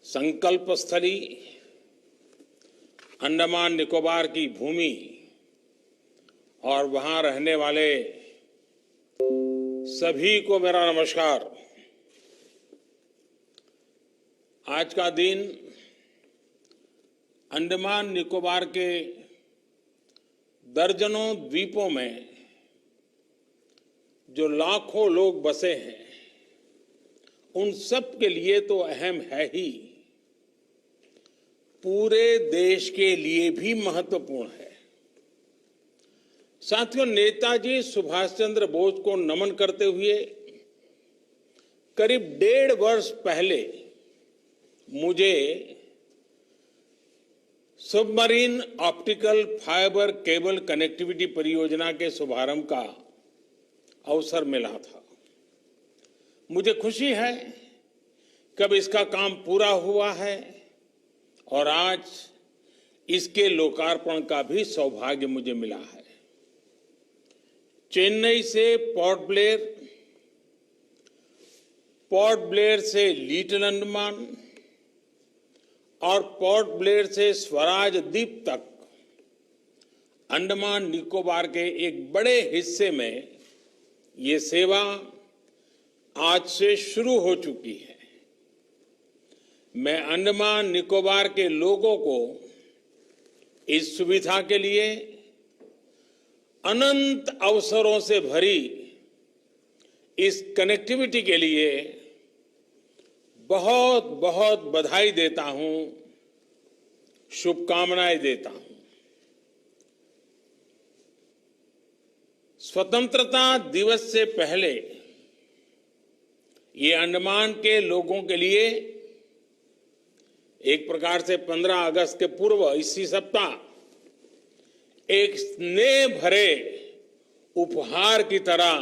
संकल्प स्थली अंडमान निकोबार की भूमि और वहां रहने वाले सभी को मेरा नमस्कार। आज का दिन अंडमान निकोबार के दर्जनों द्वीपों में जो लाखों लोग बसे हैं उन सब के लिए तो अहम है ही, पूरे देश के लिए भी महत्वपूर्ण है। साथियों, नेताजी सुभाष चंद्र बोस को नमन करते हुए करीब 1.5 वर्ष पहले मुझे submarine optical fibre cable connectivity परियोजना के शुभारंभ का अवसर मिला था। मुझे खुशी है कि अब इसका काम पूरा हुआ है और आज इसके लोकार्पण का भी सौभाग्य मुझे मिला है। चेन्नई से पोर्ट ब्लेयर से लिटिल अंडमान और पोर्ट ब्लेयर से स्वराज द्वीप तक अंडमान निकोबार के एक बड़े हिस्से में ये सेवा आज से शुरू हो चुकी है। मैं अंडमान निकोबार के लोगों को इस सुविधा के लिए अनंत अवसरों से भरी इस कनेक्टिविटी के लिए बहुत बहुत बधाई देता हूं, शुभकामनाएं देता हूं। स्वतंत्रता दिवस से पहले ये अंडमान के लोगों के लिए एक प्रकार से 15 अगस्त के पूर्व इसी सप्ताह एक स्नेह भरे उपहार की तरह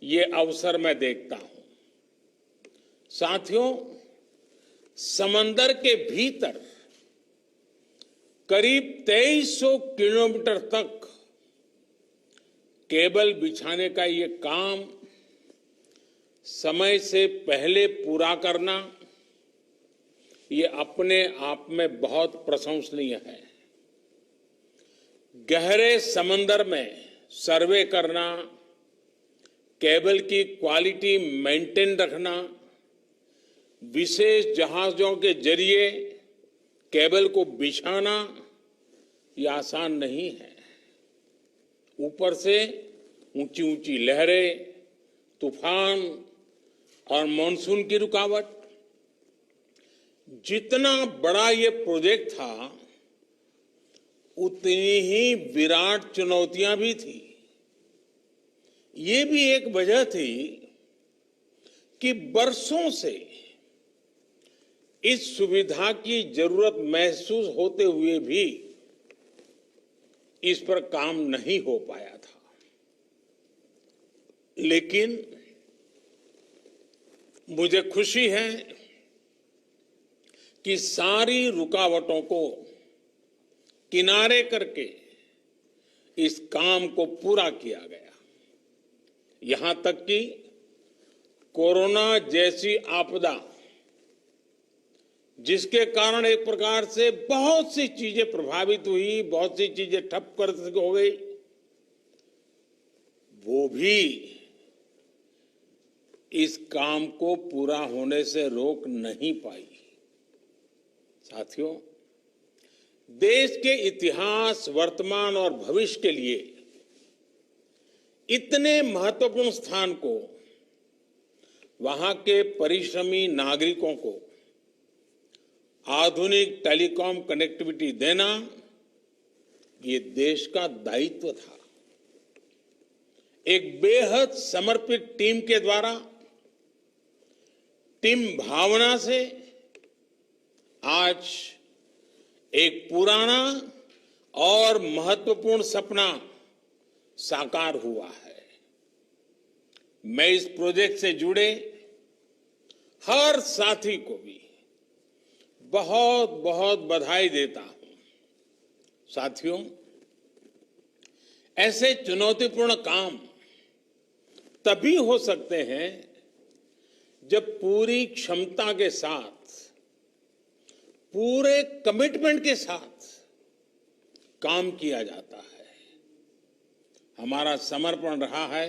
ये अवसर मैं देखता हूं। साथियों, समंदर के भीतर करीब 2300 किलोमीटर तक केबल बिछाने का ये काम समय से पहले पूरा करना ये अपने आप में बहुत प्रशंसनीय है। गहरे समंदर में सर्वे करना, केबल की क्वालिटी मेंटेन रखना, विशेष जहाजों के जरिए केबल को बिछाना ये आसान नहीं है। ऊपर से ऊंची ऊंची लहरें, तूफान और मानसून की रुकावट। जितना बड़ा ये प्रोजेक्ट था उतनी ही विराट चुनौतियां भी थी। ये भी एक वजह थी कि बरसों से इस सुविधा की जरूरत महसूस होते हुए भी इस पर काम नहीं हो पाया था। लेकिन मुझे खुशी है कि सारी रुकावटों को किनारे करके इस काम को पूरा किया गया। यहां तक कि कोरोना जैसी आपदा, जिसके कारण एक प्रकार से बहुत सी चीजें प्रभावित हुई, बहुत सी चीजें ठप कर हो गई, वो भी इस काम को पूरा होने से रोक नहीं पाई। साथियों, देश के इतिहास, वर्तमान और भविष्य के लिए इतने महत्वपूर्ण स्थान को वहां के परिश्रमी नागरिकों को आधुनिक टेलीकॉम कनेक्टिविटी देना ये देश का दायित्व था। एक बेहद समर्पित टीम के द्वारा, टीम भावना से आज एक पुराना और महत्वपूर्ण सपना साकार हुआ है। मैं इस प्रोजेक्ट से जुड़े हर साथी को भी बहुत बहुत बधाई देता हूं। साथियों, ऐसे चुनौतीपूर्ण काम तभी हो सकते हैं जब पूरी क्षमता के साथ पूरे कमिटमेंट के साथ काम किया जाता है। हमारा समर्पण रहा है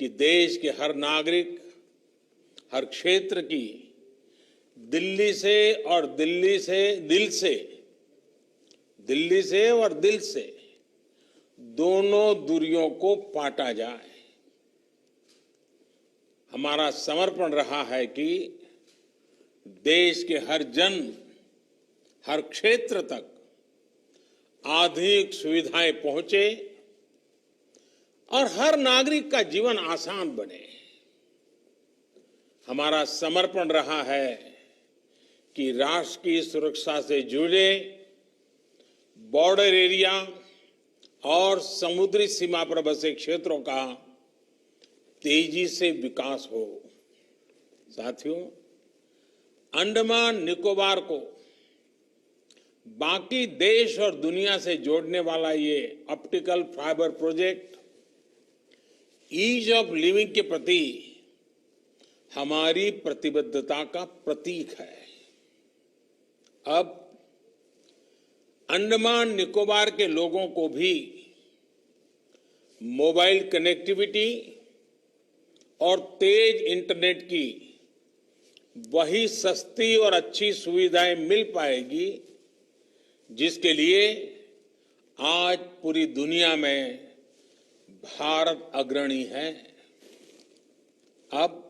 कि देश के हर नागरिक, हर क्षेत्र की दिल्ली से और दिल से दोनों दूरियों को पाटा जाए। हमारा समर्पण रहा है कि देश के हर जन, हर क्षेत्र तक आधुनिक सुविधाएं पहुंचे और हर नागरिक का जीवन आसान बने। हमारा समर्पण रहा है कि राष्ट्र की सुरक्षा से जुड़े बॉर्डर एरिया और समुद्री सीमा पर बसे क्षेत्रों का तेजी से विकास हो। साथियों, अंडमान निकोबार को बाकी देश और दुनिया से जोड़ने वाला ये optical fibre project ease of living के प्रति हमारी प्रतिबद्धता का प्रतीक है। अब अंडमान निकोबार के लोगों को भी मोबाइल कनेक्टिविटी और तेज इंटरनेट की वही सस्ती और अच्छी सुविधाएं मिल पाएगी जिसके लिए आज पूरी दुनिया में भारत अग्रणी है। अब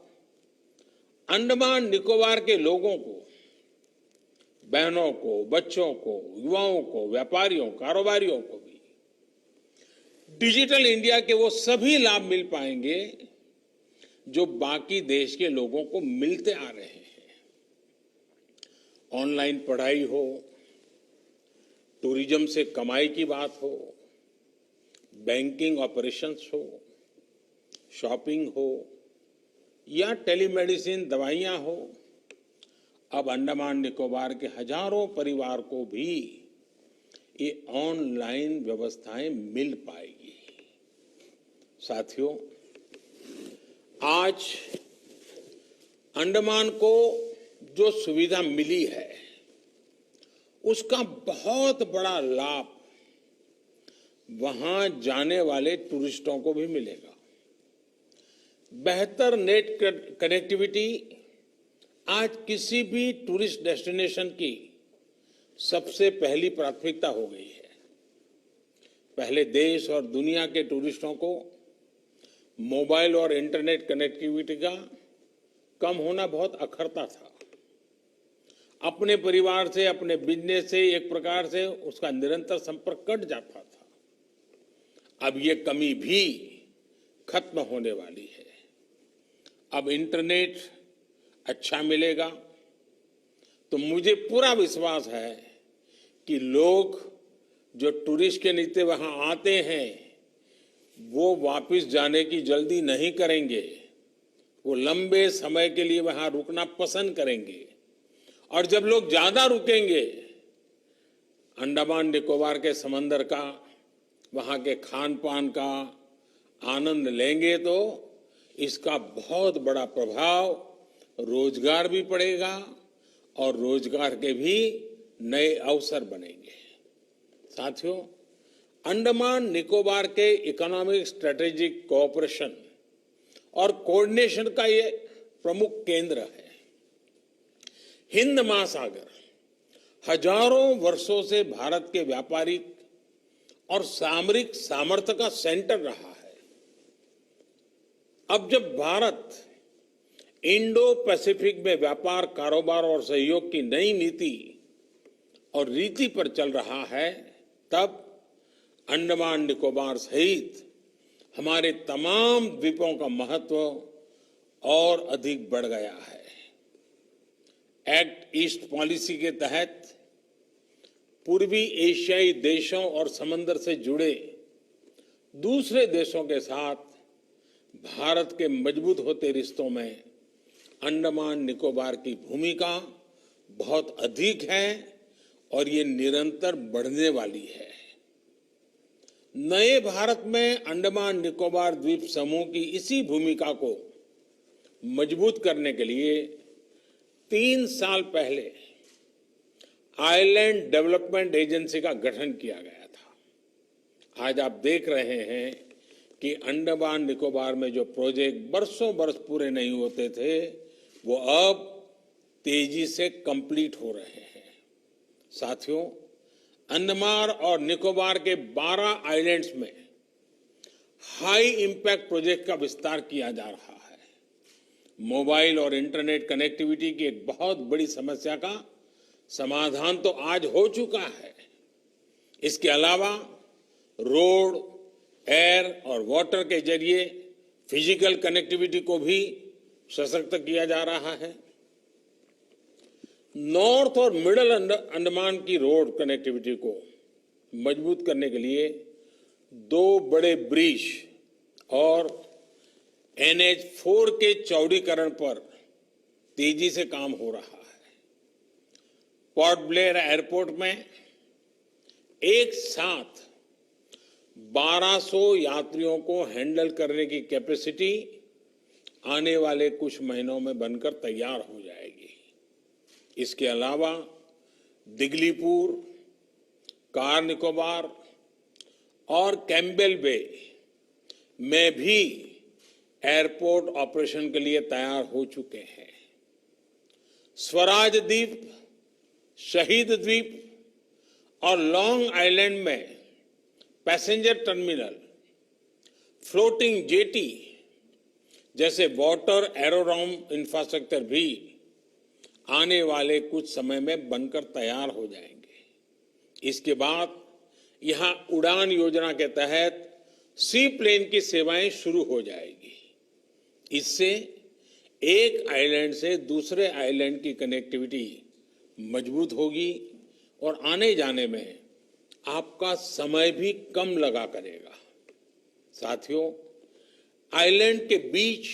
अंडमान निकोबार के लोगों को, बहनों को, बच्चों को, युवाओं को, व्यापारियों, कारोबारियों को भी डिजिटल इंडिया के वो सभी लाभ मिल पाएंगे जो बाकी देश के लोगों को मिलते आ रहे हैं। ऑनलाइन पढ़ाई हो, टूरिज्म से कमाई की बात हो, बैंकिंग ऑपरेशंस हो, शॉपिंग हो या टेलीमेडिसिन दवाइयां हो, अब अंडमान निकोबार के हजारों परिवार को भी ये ऑनलाइन व्यवस्थाएं मिल पाएगी। साथियों, आज अंडमान को जो सुविधा मिली है उसका बहुत बड़ा लाभ वहां जाने वाले टूरिस्टों को भी मिलेगा। बेहतर नेट कनेक्टिविटी आज किसी भी टूरिस्ट डेस्टिनेशन की सबसे पहली प्राथमिकता हो गई है। पहले देश और दुनिया के टूरिस्टों को मोबाइल और इंटरनेट कनेक्टिविटी का कम होना बहुत अखरता था। अपने परिवार से, अपने बिजनेस से एक प्रकार से उसका निरंतर संपर्क कट जाता था। अब ये कमी भी खत्म होने वाली है। अब इंटरनेट अच्छा मिलेगा तो मुझे पूरा विश्वास है कि लोग जो टूरिस्ट के नीचे वहां आते हैं वो वापस जाने की जल्दी नहीं करेंगे। वो लंबे समय के लिए वहां रुकना पसंद करेंगे और जब लोग ज्यादा रुकेंगे, अंडमान निकोबार के समंदर का, वहां के खान पान का आनंद लेंगे तो इसका बहुत बड़ा प्रभाव रोजगार भी पड़ेगा और रोजगार के भी नए अवसर बनेंगे। साथियों, अंडमान निकोबार के इकोनॉमिक स्ट्रेटेजिक कोऑपरेशन और कोऑर्डिनेशन का ये प्रमुख केंद्र है। हिंद महासागर हजारों वर्षों से भारत के व्यापारिक और सामरिक सामर्थ्य का सेंटर रहा है। अब जब भारत इंडो पैसिफिक में व्यापार, कारोबार और सहयोग की नई नीति और रीति पर चल रहा है, तब अंडमान निकोबार सहित हमारे तमाम द्वीपों का महत्व और अधिक बढ़ गया है। एक्ट ईस्ट पॉलिसी के तहत पूर्वी एशियाई देशों और समंदर से जुड़े दूसरे देशों के साथ भारत के मजबूत होते रिश्तों में अंडमान निकोबार की भूमिका बहुत अधिक है और ये निरंतर बढ़ने वाली है। नए भारत में अंडमान निकोबार द्वीप समूह की इसी भूमिका को मजबूत करने के लिए 3 साल पहले आइलैंड डेवलपमेंट एजेंसी का गठन किया गया था। आज आप देख रहे हैं कि अंडमान निकोबार में जो प्रोजेक्ट बरसों बरस पूरे नहीं होते थे, वो अब तेजी से कंप्लीट हो रहे हैं। साथियों, अंडमान और निकोबार के 12 आइलैंड्स में हाई इंपैक्ट प्रोजेक्ट का विस्तार किया जा रहा है। मोबाइल और इंटरनेट कनेक्टिविटी की एक बहुत बड़ी समस्या का समाधान तो आज हो चुका है। इसके अलावा रोड, एयर और वाटर के जरिए फिजिकल कनेक्टिविटी को भी सशक्त किया जा रहा है। नॉर्थ और मिडल अंडमान की रोड कनेक्टिविटी को मजबूत करने के लिए 2 बड़े ब्रिज और NH4 के चौड़ीकरण पर तेजी से काम हो रहा है। पोर्ट ब्लेयर एयरपोर्ट में एक साथ 1200 यात्रियों को हैंडल करने की कैपेसिटी आने वाले कुछ महीनों में बनकर तैयार हो जाएगी। इसके अलावा दिगलीपुर, कार निकोबार और कैम्बेल बे में भी एयरपोर्ट ऑपरेशन के लिए तैयार हो चुके हैं। स्वराज द्वीप, शहीद द्वीप और लॉन्ग आइलैंड में पैसेंजर टर्मिनल, फ्लोटिंग जेटी जैसे वाटर एरोड्रोम इंफ्रास्ट्रक्चर भी आने वाले कुछ समय में बनकर तैयार हो जाएंगे। इसके बाद यहां उड़ान योजना के तहत सी प्लेन की सेवाएं शुरू हो जाएगी। इससे एक आइलैंड से दूसरे आइलैंड की कनेक्टिविटी मजबूत होगी और आने जाने में आपका समय भी कम लगा करेगा। साथियों, आइलैंड के बीच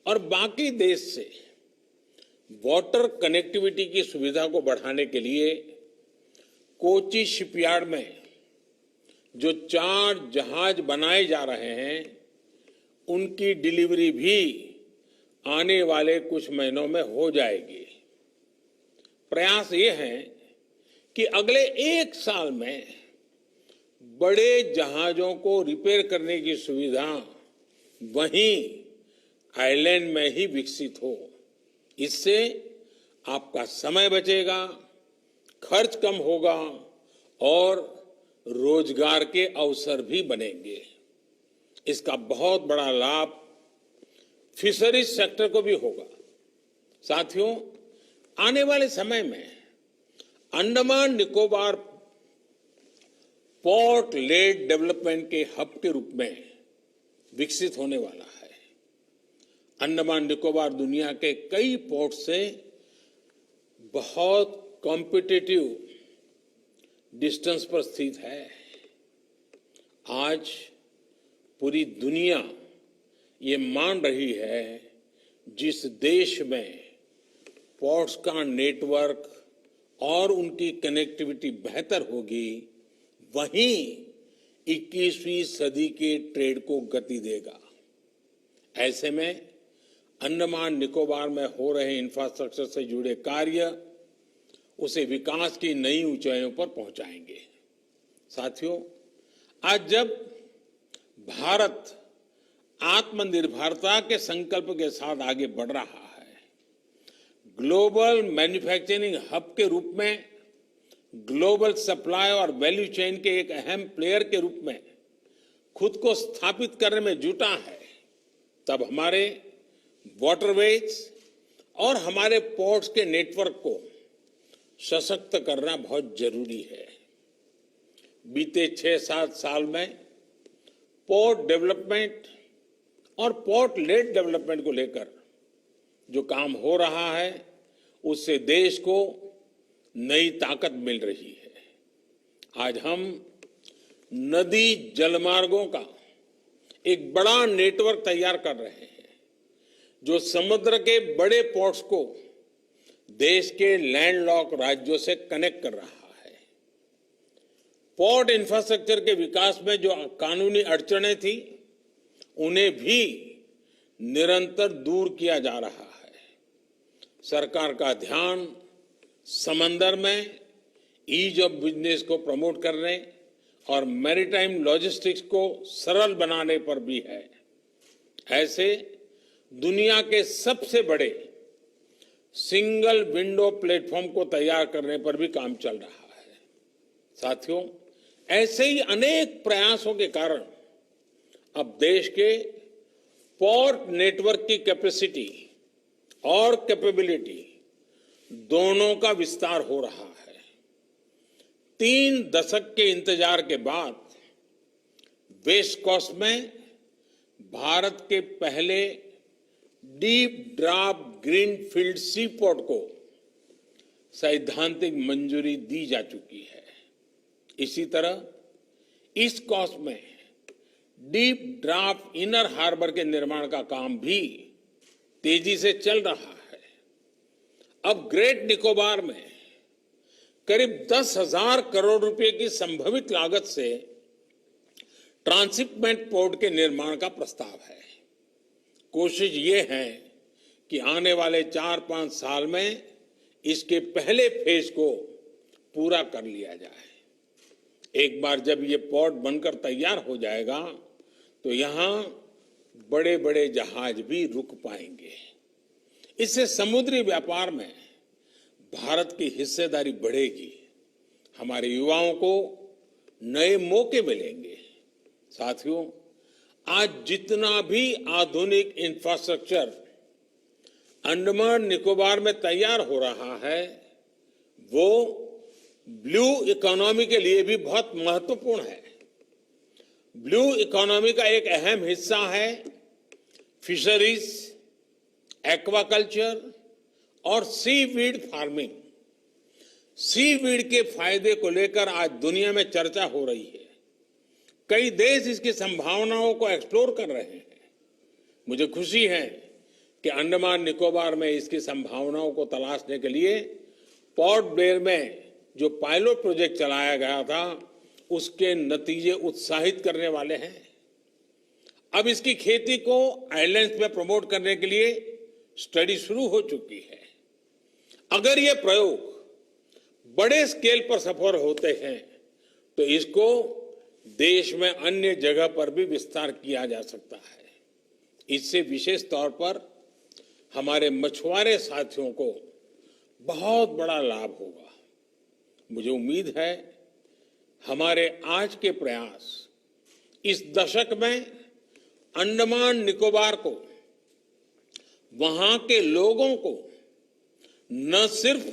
और बाकी देश से वाटर कनेक्टिविटी की सुविधा को बढ़ाने के लिए कोची शिपयार्ड में जो 4 जहाज बनाए जा रहे हैं, उनकी डिलीवरी भी आने वाले कुछ महीनों में हो जाएगी। प्रयास ये है कि अगले 1 साल में बड़े जहाजों को रिपेयर करने की सुविधा वहीं आइलैंड में ही विकसित हो। इससे आपका समय बचेगा, खर्च कम होगा और रोजगार के अवसर भी बनेंगे। इसका बहुत बड़ा लाभ फिशरीज सेक्टर को भी होगा। साथियों, आने वाले समय में Andaman Nicobar port lead development के हब के रूप में विकसित होने वाला है। अंडमान निकोबार दुनिया के कई पोर्ट से बहुत कॉम्पिटिटिव डिस्टेंस पर स्थित है। आज पूरी दुनिया ये मान रही है, जिस देश में पोर्ट्स का नेटवर्क और उनकी कनेक्टिविटी बेहतर होगी, वहीं 21वीं सदी के ट्रेड को गति देगा। ऐसे में अंडमान निकोबार में हो रहे इंफ्रास्ट्रक्चर से जुड़े कार्य उसे विकास की नई ऊंचाइयों पर पहुंचाएंगे। साथियों, आज जब भारत आत्मनिर्भरता के संकल्प के साथ आगे बढ़ रहा है, ग्लोबल मैन्युफैक्चरिंग हब के रूप में, ग्लोबल सप्लाई और वैल्यू चेन के एक अहम प्लेयर के रूप में खुद को स्थापित करने में जुटा है, तब हमारे वाटरवेज और हमारे पोर्ट्स के नेटवर्क को सशक्त करना बहुत जरूरी है। बीते 6-7 साल में पोर्ट डेवलपमेंट और पोर्ट लेड डेवलपमेंट को लेकर जो काम हो रहा है, उससे देश को नई ताकत मिल रही है। आज हम नदी जलमार्गों का एक बड़ा नेटवर्क तैयार कर रहे हैं, जो समुद्र के बड़े पोर्ट्स को देश के लैंडलॉक राज्यों से कनेक्ट कर रहा है। पोर्ट इंफ्रास्ट्रक्चर के विकास में जो कानूनी अड़चनें थी, उन्हें भी निरंतर दूर किया जा रहा है। सरकार का ध्यान समंदर में ईज ऑफ बिजनेस को प्रमोट करने और मैरीटाइम लॉजिस्टिक्स को सरल बनाने पर भी है। ऐसे दुनिया के सबसे बड़े सिंगल विंडो प्लेटफॉर्म को तैयार करने पर भी काम चल रहा है। साथियों, ऐसे ही अनेक प्रयासों के कारण अब देश के पोर्ट नेटवर्क की कैपेसिटी और कैपेबिलिटी दोनों का विस्तार हो रहा है। 3 दशक के इंतजार के बाद वेस्ट कोस्ट में भारत के पहले डीप ड्राफ्ट ग्रीनफील्ड सी पोर्ट को सैद्धांतिक मंजूरी दी जा चुकी है। इसी तरह ईस्ट कोस्ट में डीप ड्राफ्ट इनर हार्बर के निर्माण का काम भी तेजी से चल रहा है। अब ग्रेट निकोबार में करीब 10,000 करोड़ रुपए की संभावित लागत से ट्रांसशिपमेंट पोर्ट के निर्माण का प्रस्ताव है। कोशिश ये है कि आने वाले 4-5 साल में इसके पहले फेज को पूरा कर लिया जाए। एक बार जब ये पोर्ट बनकर तैयार हो जाएगा तो यहां बड़े बड़े जहाज भी रुक पाएंगे। इससे समुद्री व्यापार में भारत की हिस्सेदारी बढ़ेगी, हमारे युवाओं को नए मौके मिलेंगे। साथियों, आज जितना भी आधुनिक इंफ्रास्ट्रक्चर अंडमान निकोबार में तैयार हो रहा है वो ब्लू इकोनॉमी के लिए भी बहुत महत्वपूर्ण है। ब्लू इकोनॉमी का एक अहम हिस्सा है फिशरीज, एक्वाकल्चर और सीवीड फार्मिंग। सीवीड के फायदे को लेकर आज दुनिया में चर्चा हो रही है। कई देश इसकी संभावनाओं को एक्सप्लोर कर रहे हैं। मुझे खुशी है कि अंडमान निकोबार में इसकी संभावनाओं को तलाशने के लिए पोर्ट ब्लेयर में जो पायलट प्रोजेक्ट चलाया गया था उसके नतीजे उत्साहित करने वाले हैं। अब इसकी खेती को आइलैंड्स में प्रमोट करने के लिए स्टडी शुरू हो चुकी है। अगर ये प्रयोग बड़े स्केल पर सफल होते हैं तो इसको देश में अन्य जगह पर भी विस्तार किया जा सकता है। इससे विशेष तौर पर हमारे मछुआरे साथियों को बहुत बड़ा लाभ होगा। मुझे उम्मीद है हमारे आज के प्रयास इस दशक में अंडमान निकोबार को, वहां के लोगों को न सिर्फ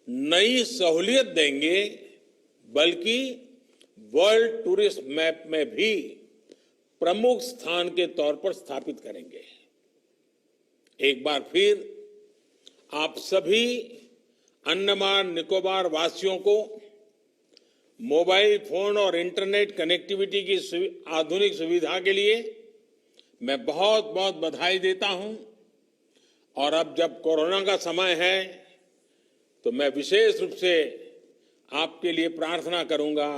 नई सहूलियत देंगे बल्कि वर्ल्ड टूरिस्ट मैप में भी प्रमुख स्थान के तौर पर स्थापित करेंगे। एक बार फिर आप सभी अंडमान निकोबार वासियों को मोबाइल फोन और इंटरनेट कनेक्टिविटी की आधुनिक सुविधा के लिए मैं बहुत बहुत बधाई देता हूं। और अब जब कोरोना का समय है तो मैं विशेष रूप से आपके लिए प्रार्थना करूंगा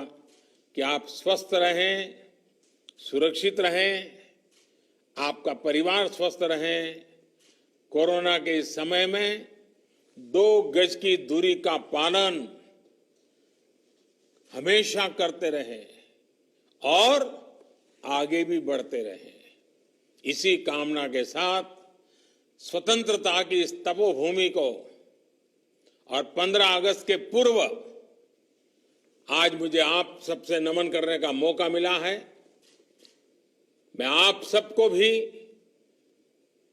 कि आप स्वस्थ रहें, सुरक्षित रहें, आपका परिवार स्वस्थ रहें। कोरोना के इस समय में 2 गज की दूरी का पालन हमेशा करते रहें और आगे भी बढ़ते रहें। इसी कामना के साथ स्वतंत्रता की इस तपोभूमि को और 15 अगस्त के पूर्व आज मुझे आप सबसे नमन करने का मौका मिला है। मैं आप सबको भी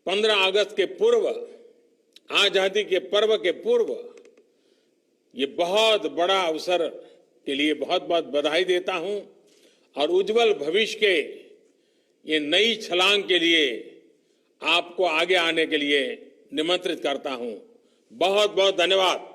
15 अगस्त के पूर्व, आजादी के पर्व के पूर्व ये बहुत बड़ा अवसर के लिए बहुत बहुत बधाई देता हूं और उज्जवल भविष्य के ये नई छलांग के लिए आपको आगे आने के लिए निमंत्रित करता हूं। बहुत बहुत धन्यवाद।